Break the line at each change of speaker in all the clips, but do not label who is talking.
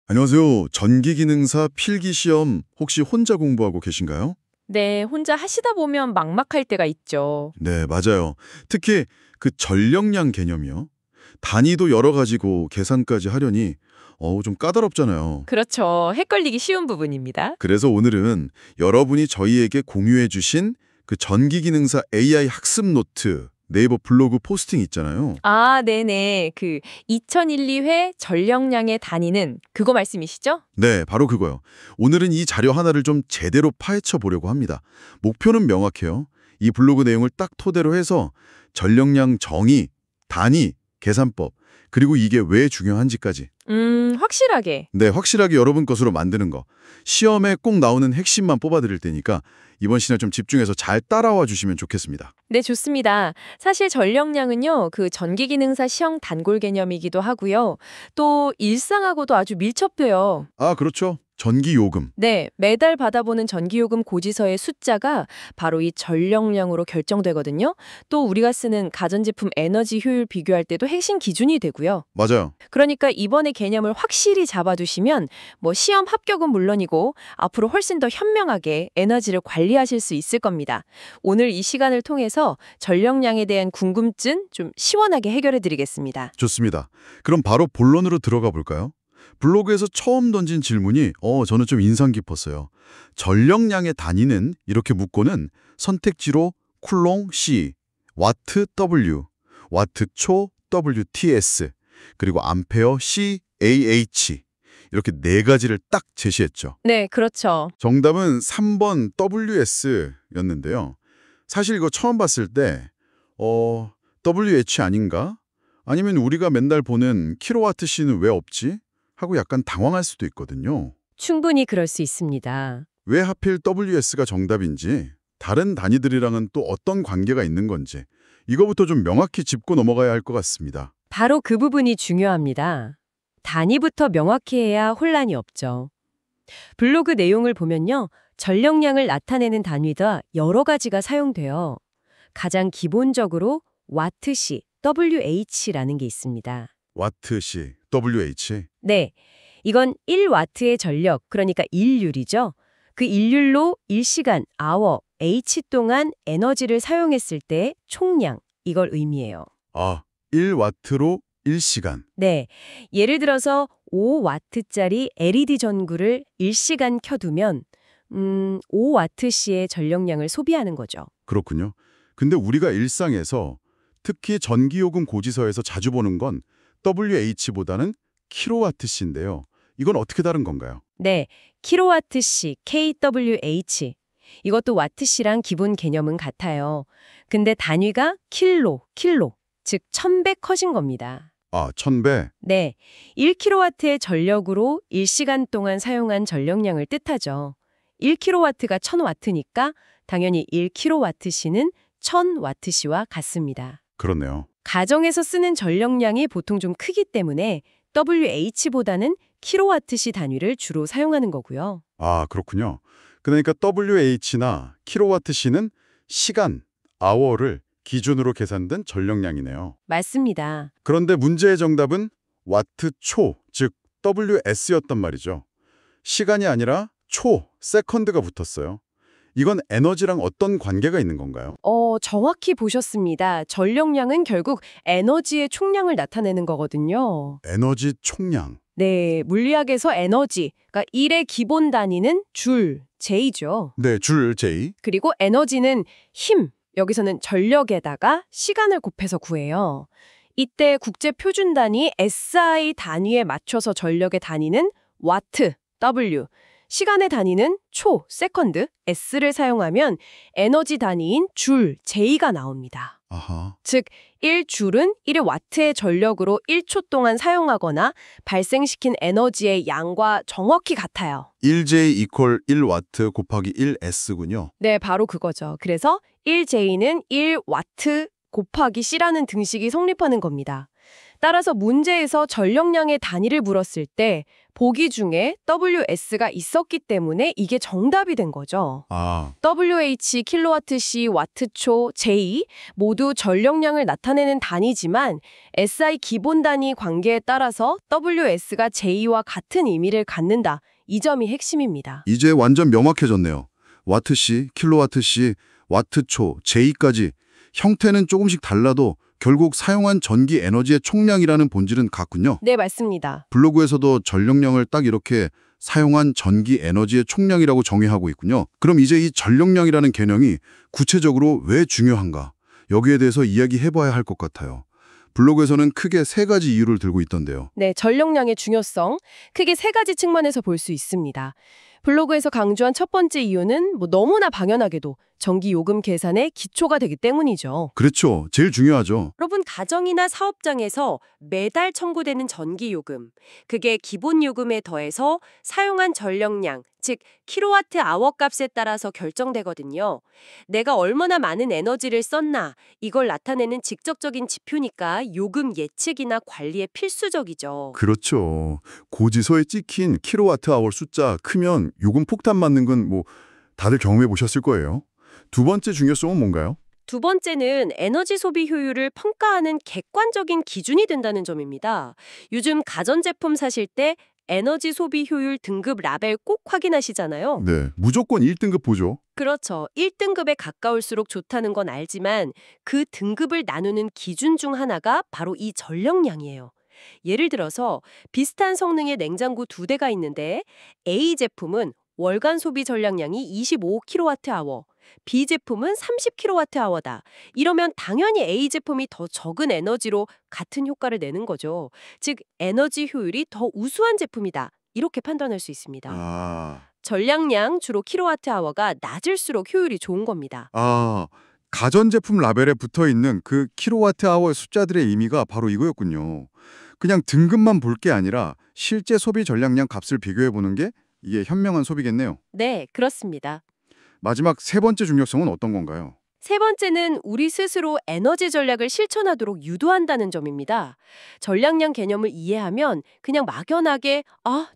안녕하세요. 전기기능사 필기시험 혹시 혼자 공부하고 계신가요?
네, 혼자 하시다 보면 막막할 때가 있죠.
네, 맞아요. 특히 그 전력량 개념이요. 단위도 여러 가지고 계산까지 하려니 좀 까다롭잖아요.
그렇죠. 헷갈리기 쉬운 부분입니다.
그래서 오늘은 여러분이 저희에게 공유해 주신 그 전기기능사 AI 학습 노트 네이버 블로그 포스팅 있잖아요.
아, 네네. 2001-2회 전력량의 단위는 그거 말씀이시죠?
네, 바로 그거요. 오늘은 이 자료 하나를 좀 제대로 파헤쳐 보려고 합니다. 목표는 명확해요. 이 블로그 내용을 딱 토대로 해서 전력량 정의, 단위, 계산법, 그리고 이게 왜 중요한지까지.
확실하게.
네, 확실하게 여러분 것으로 만드는 거. 시험에 꼭 나오는 핵심만 뽑아드릴 테니까 이번 시간 좀 집중해서 잘 따라와 주시면 좋겠습니다.
네, 좋습니다. 사실 전력량은요, 전기기능사 시험 단골 개념이기도 하고요. 또 일상하고도 아주 밀접해요.
아, 그렇죠. 전기요금.
네, 매달 받아보는 전기요금 고지서의 숫자가 바로 이 전력량으로 결정되거든요. 또 우리가 쓰는 가전제품 에너지 효율 비교할 때도 핵심 기준이 되고요.
맞아요.
그러니까 이번에 개념을 확실히 잡아두시면 시험 합격은 물론이고 앞으로 훨씬 더 현명하게 에너지를 관리하실 수 있을 겁니다. 오늘 이 시간을 통해서 전력량에 대한 궁금증 좀 시원하게 해결해 드리겠습니다.
좋습니다. 그럼 바로 본론으로 들어가 볼까요? 블로그에서 처음 던진 질문이 저는 좀 인상 깊었어요. 전력량의 단위는 이렇게 묻고는 선택지로 쿨롱 C, 와트 W, 와트초 WTS, 그리고 암페어 CAH 이렇게 네 가지를 딱 제시했죠.
네, 그렇죠.
정답은 3번 WS였는데요. 사실 이거 처음 봤을 때 WH 아닌가? 아니면 우리가 맨날 보는 킬로와트 C는 왜 없지? 하고 약간 당황할 수도 있거든요.
충분히 그럴 수 있습니다.
왜 하필 WS가 정답인지, 다른 단위들이랑은 또 어떤 관계가 있는 건지 이거부터 좀 명확히 짚고 넘어가야 할 것 같습니다.
바로 그 부분이 중요합니다. 단위부터 명확히 해야 혼란이 없죠. 블로그 내용을 보면요. 전력량을 나타내는 단위가 여러 가지가 사용돼요. 가장 기본적으로 와트시, WH라는 게 있습니다.
와트시, WH.
네, 이건 1와트의 전력, 그러니까 일률이죠. 그 일률로 1시간, hour, H 동안 에너지를 사용했을 때 총량, 이걸 의미해요.
아, 1와트로 1시간.
네, 예를 들어서 5와트짜리 LED 전구를 1시간 켜두면 5와트시의 전력량을 소비하는 거죠.
그렇군요. 근데 우리가 일상에서 특히 전기요금 고지서에서 자주 보는 건 WH보다는 킬로와트시인데요. 이건 어떻게 다른 건가요?
네, 킬로와트시, kWh. 이것도 와트시랑 기본 개념은 같아요. 근데 단위가 킬로, 즉 1000배 커진 겁니다.
아, 1000배.
네, 1kW의 전력으로 1시간 동안 사용한 전력량을 뜻하죠. 1kW가 1000W니까 당연히 1kW시는 1000W시와 같습니다.
그렇네요.
가정에서 쓰는 전력량이 보통 좀 크기 때문에 WH보다는 킬로와트시 단위를 주로 사용하는 거고요.
아, 그렇군요. 그러니까 WH나 킬로와트시는 시간, 아워를 기준으로 계산된 전력량이네요.
맞습니다.
그런데 문제의 정답은 와트초, 즉 WS였단 말이죠. 시간이 아니라 초, 세컨드가 붙었어요. 이건 에너지랑 어떤 관계가 있는 건가요?
정확히 보셨습니다. 전력량은 결국 에너지의 총량을 나타내는 거거든요.
에너지 총량.
네, 물리학에서 에너지, 그러니까 일의 기본 단위는 줄, J죠.
네, 줄 J.
그리고 에너지는 힘, 여기서는 전력에다가 시간을 곱해서 구해요. 이때 국제 표준 단위 SI 단위에 맞춰서 전력의 단위는 와트, W, 시간의 단위는 초, 세컨드, S를 사용하면 에너지 단위인 줄, J가 나옵니다.
아하.
즉, 1줄은 1의 와트의 전력으로 1초 동안 사용하거나 발생시킨 에너지의 양과 정확히 같아요.
1J 이퀄 1와트 곱하기 1S군요.
네, 바로 그거죠. 그래서 1J는 1와트 곱하기 C라는 등식이 성립하는 겁니다. 따라서 문제에서 전력량의 단위를 물었을 때 보기 중에 WS가 있었기 때문에 이게 정답이 된 거죠.
아,
WH, 킬로와트시, 와트초, J 모두 전력량을 나타내는 단위지만 SI 기본 단위 관계에 따라서 WS가 J와 같은 의미를 갖는다. 이 점이 핵심입니다.
이제 완전 명확해졌네요. 와트시, 킬로와트시, 와트초, J까지 형태는 조금씩 달라도 결국 사용한 전기 에너지의 총량이라는 본질은 같군요.
네, 맞습니다.
블로그에서도 전력량을 딱 이렇게 사용한 전기 에너지의 총량이라고 정의하고 있군요. 그럼 이제 이 전력량이라는 개념이 구체적으로 왜 중요한가? 여기에 대해서 이야기해봐야 할 것 같아요. 블로그에서는 크게 세 가지 이유를 들고 있던데요.
네, 전력량의 중요성 크게 세 가지 측면에서 볼 수 있습니다. 블로그에서 강조한 첫 번째 이유는 너무나 당연하게도 전기 요금 계산의 기초가 되기 때문이죠.
그렇죠. 제일 중요하죠.
여러분 가정이나 사업장에서 매달 청구되는 전기요금, 그게 기본 요금에 더해서 사용한 전력량, 즉 킬로와트 아워 값에 따라서 결정되거든요. 내가 얼마나 많은 에너지를 썼나 이걸 나타내는 직접적인 지표니까 요금 예측이나 관리에 필수적이죠.
그렇죠. 고지서에 찍힌 킬로와트 아워 숫자 크면 요금 폭탄 맞는 건 다들 경험해 보셨을 거예요. 두 번째 중요성은 뭔가요?
두 번째는 에너지 소비 효율을 평가하는 객관적인 기준이 된다는 점입니다. 요즘 가전제품 사실 때 에너지 소비 효율 등급 라벨 꼭 확인하시잖아요.
네, 무조건 1등급 보죠.
그렇죠. 1등급에 가까울수록 좋다는 건 알지만 그 등급을 나누는 기준 중 하나가 바로 이 전력량이에요. 예를 들어서 비슷한 성능의 냉장고 두 대가 있는데 A 제품은 월간 소비 전력량이 25kWh, B 제품은 30kWh다. 이러면 당연히 A 제품이 더 적은 에너지로 같은 효과를 내는 거죠. 즉 에너지 효율이 더 우수한 제품이다. 이렇게 판단할 수 있습니다. 전량량 주로 킬로와트아워가 낮을수록 효율이 좋은 겁니다.
가전제품 라벨에 붙어있는 그 킬로와트아워 숫자들의 의미가 바로 이거였군요. 그냥 등급만 볼 게 아니라 실제 소비 전량량 값을 비교해보는 게 이게 현명한 소비겠네요.
네, 그렇습니다.
마지막 세 번째 중요성은 어떤 건가요?
세 번째는 우리 스스로 에너지 전략을 실천하도록 유도한다는 점입니다. 전략량 개념을 이해하면 그냥 막연하게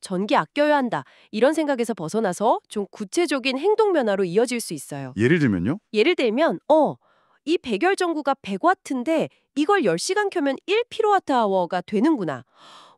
전기 아껴야 한다 이런 생각에서 벗어나서 좀 구체적인 행동 변화로 이어질 수 있어요.
예를 들면요?
예를 들면 이 백열 전구가 100W인데 이걸 10시간 켜면 1kWh가 되는구나.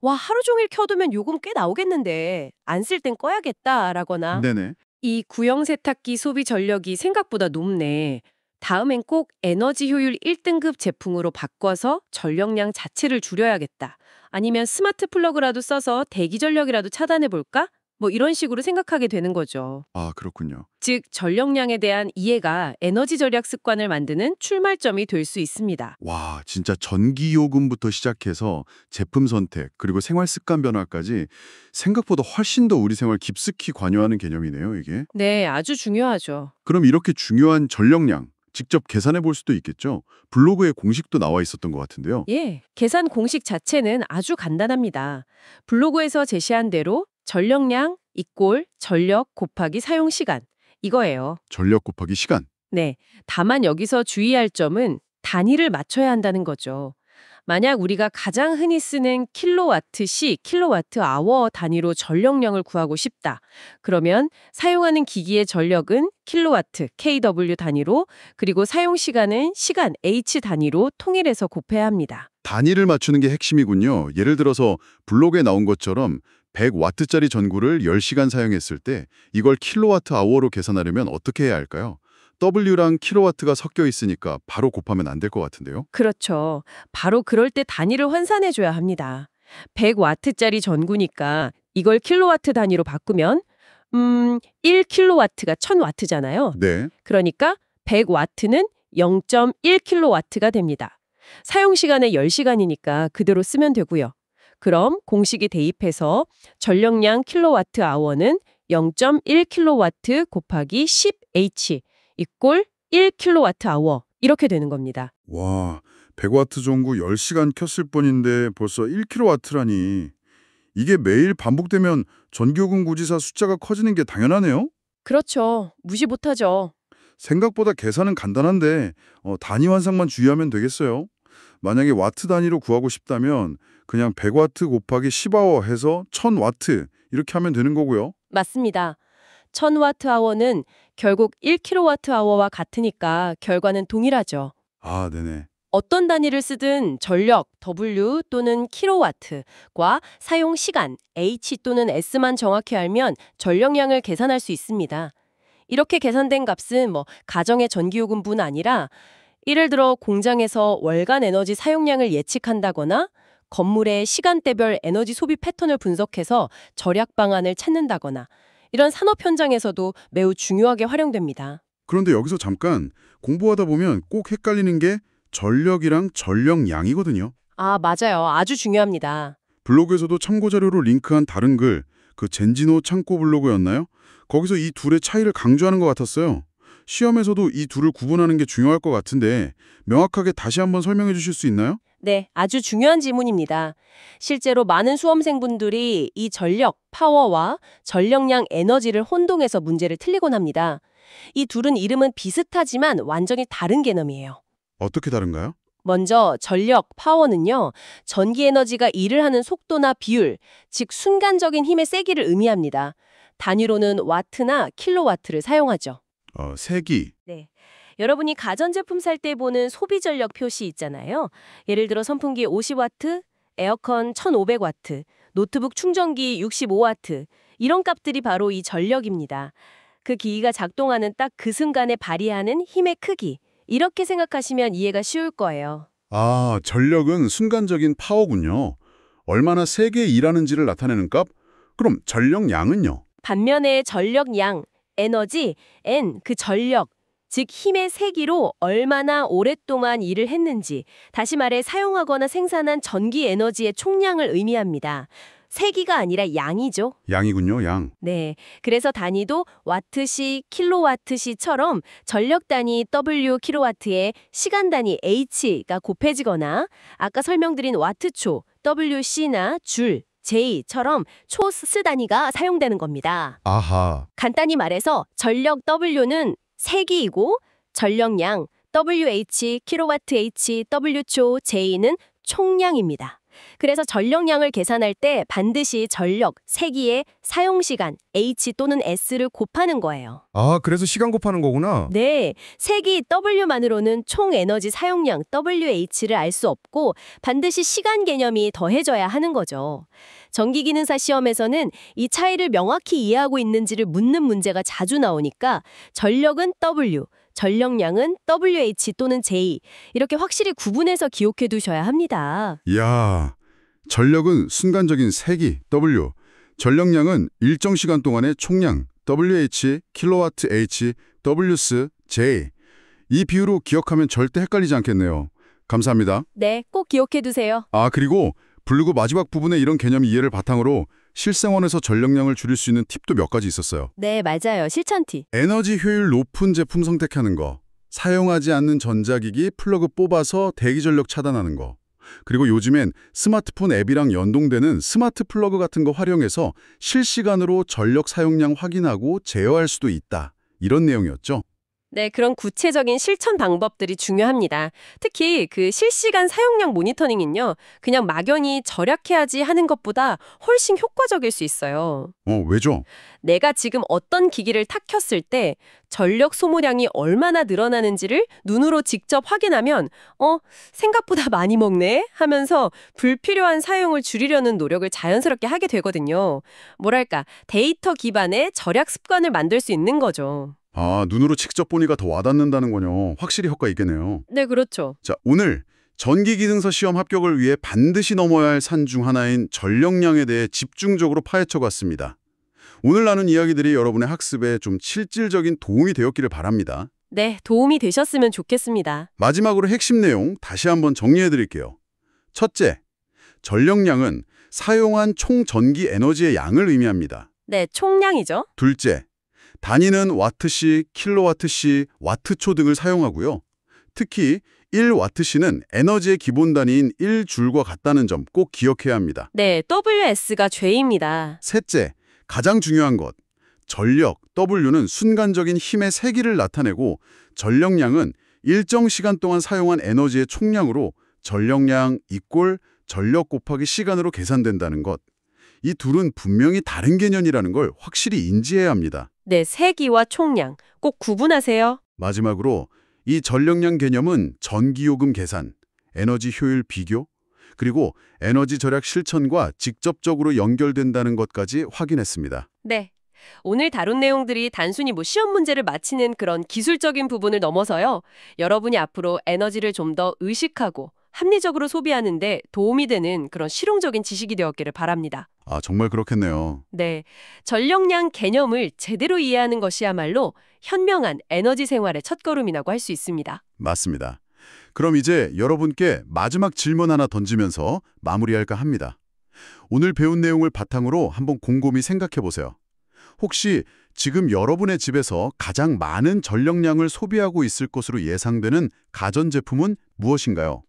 와, 하루 종일 켜두면 요금 꽤 나오겠는데 안 쓸 땐 꺼야겠다라거나
네네.
이 구형 세탁기 소비 전력이 생각보다 높네. 다음엔 꼭 에너지 효율 1등급 제품으로 바꿔서 전력량 자체를 줄여야겠다. 아니면 스마트 플러그라도 써서 대기 전력이라도 차단해볼까? 이런 식으로 생각하게 되는 거죠.
그렇군요.
즉, 전력량에 대한 이해가 에너지 절약 습관을 만드는 출발점이 될 수 있습니다.
와, 진짜 전기요금부터 시작해서 제품 선택, 그리고 생활 습관 변화까지 생각보다 훨씬 더 우리 생활 깊숙이 관여하는 개념이네요, 이게.
네, 아주 중요하죠.
그럼 이렇게 중요한 전력량, 직접 계산해 볼 수도 있겠죠? 블로그에 공식도 나와 있었던 것 같은데요.
예, 계산 공식 자체는 아주 간단합니다. 블로그에서 제시한 대로 전력량 이꼴 전력 곱하기 사용 시간 이거예요.
전력 곱하기 시간.
네, 다만 여기서 주의할 점은 단위를 맞춰야 한다는 거죠. 만약 우리가 가장 흔히 쓰는 킬로와트시, 킬로와트아워 단위로 전력량을 구하고 싶다. 그러면 사용하는 기기의 전력은 킬로와트, kW 단위로, 그리고 사용 시간은 시간, h 단위로 통일해서 곱해야 합니다.
단위를 맞추는 게 핵심이군요. 예를 들어서 블로그에 나온 것처럼 100W짜리 전구를 10시간 사용했을 때 이걸 킬로와트 아워로 계산하려면 어떻게 해야 할까요? W랑 킬로와트가 섞여 있으니까 바로 곱하면 안 될 것 같은데요.
그렇죠. 바로 그럴 때 단위를 환산해줘야 합니다. 100W짜리 전구니까 이걸 킬로와트 단위로 바꾸면 1킬로와트가 1000W잖아요.
네.
그러니까 100W는 0.1킬로와트가 됩니다. 사용 시간은 10시간이니까 그대로 쓰면 되고요. 그럼 공식이 대입해서 전력량 킬로와트 아워는 0.1킬로와트 곱하기 10H 이꼴 1킬로와트 아워 이렇게 되는 겁니다.
와, 100W 전구 10시간 켰을 뿐인데 벌써 1kW라니. 이게 매일 반복되면 전기요금 고지사 숫자가 커지는 게 당연하네요.
그렇죠. 무시 못하죠.
생각보다 계산은 간단한데 단위 환상만 주의하면 되겠어요. 만약에 와트 단위로 구하고 싶다면 그냥 100와트 곱하기 10아워 해서 1000와트 이렇게 하면 되는 거고요.
맞습니다. 1000와트아워는 결국 1kWh와 같으니까 결과는 동일하죠.
아, 네네.
어떤 단위를 쓰든 전력 W 또는 킬로와트과 사용 시간 H 또는 S만 정확히 알면 전력량을 계산할 수 있습니다. 이렇게 계산된 값은 가정의 전기요금뿐 아니라 예를 들어 공장에서 월간 에너지 사용량을 예측한다거나 건물의 시간대별 에너지 소비 패턴을 분석해서 절약 방안을 찾는다거나 이런 산업 현장에서도 매우 중요하게 활용됩니다.
그런데 여기서 잠깐 공부하다 보면 꼭 헷갈리는 게 전력이랑 전력량이거든요.
아, 맞아요. 아주 중요합니다.
블로그에서도 참고 자료로 링크한 다른 글, 그 젠지노 창고 블로그였나요? 거기서 이 둘의 차이를 강조하는 것 같았어요. 시험에서도 이 둘을 구분하는 게 중요할 것 같은데 명확하게 다시 한번 설명해 주실 수 있나요?
네, 아주 중요한 질문입니다. 실제로 많은 수험생분들이 이 전력, 파워와 전력량 에너지를 혼동해서 문제를 틀리곤 합니다. 이 둘은 이름은 비슷하지만 완전히 다른 개념이에요.
어떻게 다른가요?
먼저 전력, 파워는요, 전기 에너지가 일을 하는 속도나 비율, 즉 순간적인 힘의 세기를 의미합니다. 단위로는 와트나 킬로와트를 사용하죠.
세기.
네. 여러분이 가전제품 살 때 보는 소비 전력 표시 있잖아요. 예를 들어 선풍기 50와트, 에어컨 1500와트, 노트북 충전기 65와트. 이런 값들이 바로 이 전력입니다. 그 기기가 작동하는 딱 그 순간에 발휘하는 힘의 크기. 이렇게 생각하시면 이해가 쉬울 거예요.
아, 전력은 순간적인 파워군요. 얼마나 세게 일하는지를 나타내는 값? 그럼 전력량은요?
반면에 전력량, 에너지, N, 그 전력, 즉 힘의 세기로 얼마나 오랫동안 일을 했는지, 다시 말해 사용하거나 생산한 전기 에너지의 총량을 의미합니다. 세기가 아니라 양이죠.
양이군요, 양.
네, 그래서 단위도 와트시, 킬로와트시처럼 전력 단위 W 킬로와트에 시간 단위 H가 곱해지거나 아까 설명드린 와트초, WC나 줄, J처럼 초스 단위가 사용되는 겁니다.
아하.
간단히 말해서 전력 W는 세기이고 전력량 WH, 킬로와트 H, W초, J는 총량입니다. 그래서 전력량을 계산할 때 반드시 전력, 세기의 사용시간 H 또는 S를 곱하는 거예요.
아, 그래서 시간 곱하는 거구나.
네, 세기 W만으로는 총 에너지 사용량 WH를 알 수 없고 반드시 시간 개념이 더해져야 하는 거죠. 전기기능사 시험에서는 이 차이를 명확히 이해하고 있는지를 묻는 문제가 자주 나오니까 전력은 W, 전력량은 WH 또는 J 이렇게 확실히 구분해서 기억해 두셔야 합니다.
이야, 전력은 순간적인 세기, W. 전력량은 일정 시간 동안의 총량, WH, 킬로와트 H, W스, J. 이 비율로 기억하면 절대 헷갈리지 않겠네요. 감사합니다.
네, 꼭 기억해 두세요.
아, 그리고 블로그 마지막 부분에 이런 개념 이해를 바탕으로 실생활에서 전력량을 줄일 수 있는 팁도 몇 가지 있었어요.
네, 맞아요. 실천 팁.
에너지 효율 높은 제품 선택하는 거, 사용하지 않는 전자기기 플러그 뽑아서 대기 전력 차단하는 거, 그리고 요즘엔 스마트폰 앱이랑 연동되는 스마트 플러그 같은 거 활용해서 실시간으로 전력 사용량 확인하고 제어할 수도 있다. 이런 내용이었죠.
네, 그런 구체적인 실천 방법들이 중요합니다. 특히 그 실시간 사용량 모니터링은요, 그냥 막연히 절약해야지 하는 것보다 훨씬 효과적일 수 있어요.
왜죠?
내가 지금 어떤 기기를 탁 켰을 때 전력 소모량이 얼마나 늘어나는지를 눈으로 직접 확인하면 생각보다 많이 먹네 하면서 불필요한 사용을 줄이려는 노력을 자연스럽게 하게 되거든요. 뭐랄까, 데이터 기반의 절약 습관을 만들 수 있는 거죠.
아, 눈으로 직접 보니까 더 와닿는다는 거요. 확실히 효과 있겠네요.
네, 그렇죠.
자, 오늘 전기기능사 시험 합격을 위해 반드시 넘어야 할 산 중 하나인 전력량에 대해 집중적으로 파헤쳐봤습니다. 오늘 나눈 이야기들이 여러분의 학습에 좀 실질적인 도움이 되었기를 바랍니다.
네, 도움이 되셨으면 좋겠습니다.
마지막으로 핵심 내용 다시 한번 정리해드릴게요. 첫째, 전력량은 사용한 총 전기 에너지의 양을 의미합니다.
네, 총량이죠.
둘째, 단위는 와트시, 킬로와트시, 와트초 등을 사용하고요. 특히 1와트시는 에너지의 기본 단위인 1줄과 같다는 점 꼭 기억해야 합니다.
네, WS가 죄입니다.
셋째, 가장 중요한 것. 전력, W는 순간적인 힘의 세기를 나타내고 전력량은 일정 시간 동안 사용한 에너지의 총량으로 전력량 이꼴 전력 곱하기 시간으로 계산된다는 것. 이 둘은 분명히 다른 개념이라는 걸 확실히 인지해야 합니다.
네, 세기와 총량 꼭 구분하세요.
마지막으로 이 전력량 개념은 전기요금 계산, 에너지 효율 비교, 그리고 에너지 절약 실천과 직접적으로 연결된다는 것까지 확인했습니다.
네. 오늘 다룬 내용들이 단순히 시험 문제를 맞히는 그런 기술적인 부분을 넘어서요. 여러분이 앞으로 에너지를 좀 더 의식하고 합리적으로 소비하는데 도움이 되는 그런 실용적인 지식이 되었기를 바랍니다.
아, 정말 그렇겠네요.
네. 전력량 개념을 제대로 이해하는 것이야말로 현명한 에너지 생활의 첫걸음이라고 할 수 있습니다.
맞습니다. 그럼 이제 여러분께 마지막 질문 하나 던지면서 마무리할까 합니다. 오늘 배운 내용을 바탕으로 한번 곰곰이 생각해 보세요. 혹시 지금 여러분의 집에서 가장 많은 전력량을 소비하고 있을 것으로 예상되는 가전제품은 무엇인가요?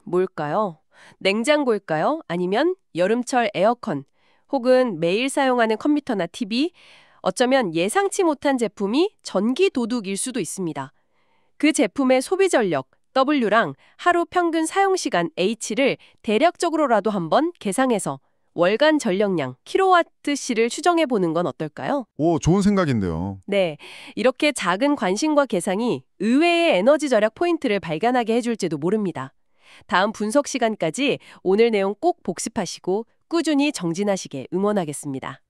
뭘까요? 냉장고일까요? 아니면 여름철 에어컨, 혹은 매일 사용하는 컴퓨터나 TV, 어쩌면 예상치 못한 제품이 전기 도둑일 수도 있습니다. 그 제품의 소비 전력, W랑 하루 평균 사용시간 H를 대략적으로라도 한번 계상해서 월간 전력량, 킬로와트시를 추정해 보는 건 어떨까요?
오, 좋은 생각인데요.
네, 이렇게 작은 관심과 계상이 의외의 에너지 절약 포인트를 발견하게 해줄지도 모릅니다. 다음 분석 시간까지 오늘 내용 꼭 복습하시고 꾸준히 정진하시게 응원하겠습니다.